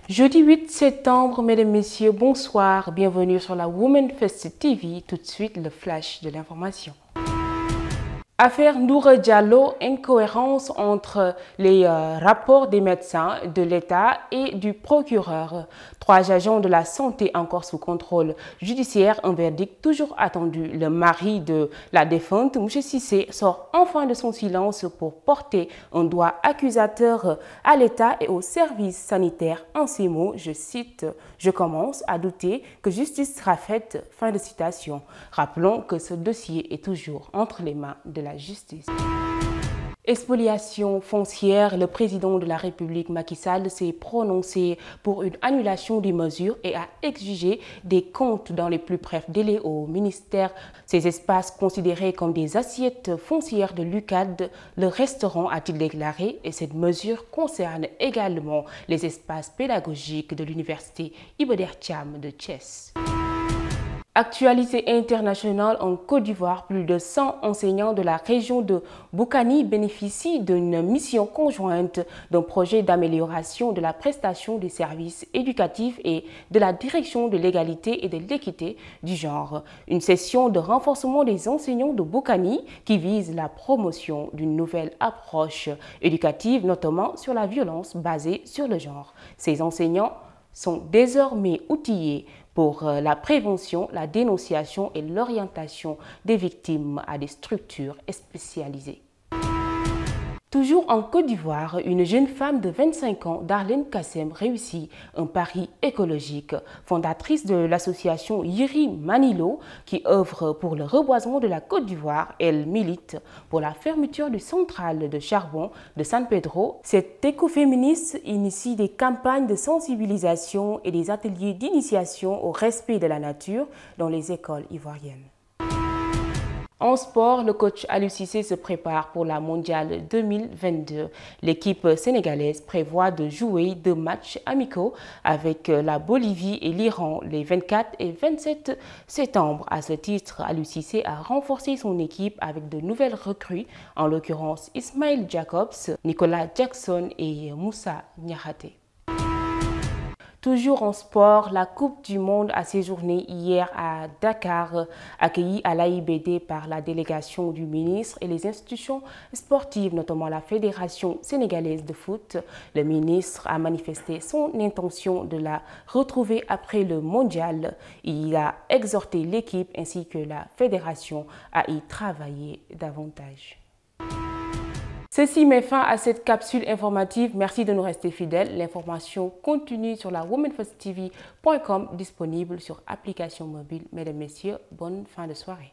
Jeudi 8 septembre, mesdames, messieurs, bonsoir, bienvenue sur la Women First TV. Tout de suite, le flash de l'information. Affaire Noura Diallo, incohérence entre les rapports des médecins de l'État et du procureur. 3 agents de la santé encore sous contrôle judiciaire, un verdict toujours attendu. Le mari de la défunte, M. Cissé, sort enfin de son silence pour porter un doigt accusateur à l'État et aux services sanitaires. En ces mots, je cite, « Je commence à douter que justice sera faite ». Fin de citation. Rappelons que ce dossier est toujours entre les mains de la justice. Expoliation foncière, le président de la République Macky Sall s'est prononcé pour une annulation des mesures et a exigé des comptes dans les plus brefs délais au ministère. Ces espaces considérés comme des assiettes foncières de l'UCAD le resteront, a-t-il déclaré, et cette mesure concerne également les espaces pédagogiques de l'université Iba Der Thiam de Thiès. Actualité internationale en Côte d'Ivoire, plus de 100 enseignants de la région de Boukani bénéficient d'une mission conjointe d'un projet d'amélioration de la prestation des services éducatifs et de la direction de l'égalité et de l'équité du genre. Une session de renforcement des enseignants de Boukani qui vise la promotion d'une nouvelle approche éducative, notamment sur la violence basée sur le genre. Ces enseignants sont désormais outillés pour la prévention, la dénonciation et l'orientation des victimes à des structures spécialisées. Toujours en Côte d'Ivoire, une jeune femme de 25 ans, Darlene Kassem, réussit un pari écologique. Fondatrice de l'association Yiri Manilo, qui œuvre pour le reboisement de la Côte d'Ivoire, elle milite pour la fermeture du centrale de charbon de San Pedro. Cette écoféministe initie des campagnes de sensibilisation et des ateliers d'initiation au respect de la nature dans les écoles ivoiriennes. En sport, le coach Aliou Cissé se prépare pour la mondiale 2022. L'équipe sénégalaise prévoit de jouer 2 matchs amicaux avec la Bolivie et l'Iran les 24 et 27 septembre. À ce titre, Aliou Cissé a renforcé son équipe avec de nouvelles recrues, en l'occurrence Ismail Jacobs, Nicolas Jackson et Moussa Niakhaté. Toujours en sport, la Coupe du Monde a séjourné hier à Dakar, accueillie à l'AIBD par la délégation du ministre et les institutions sportives, notamment la Fédération sénégalaise de foot. Le ministre a manifesté son intention de la retrouver après le mondial. Il a exhorté l'équipe ainsi que la fédération à y travailler davantage. Ceci met fin à cette capsule informative. Merci de nous rester fidèles. L'information continue sur la womenfirsttv.com, disponible sur application mobile. Mesdames, Messieurs, bonne fin de soirée.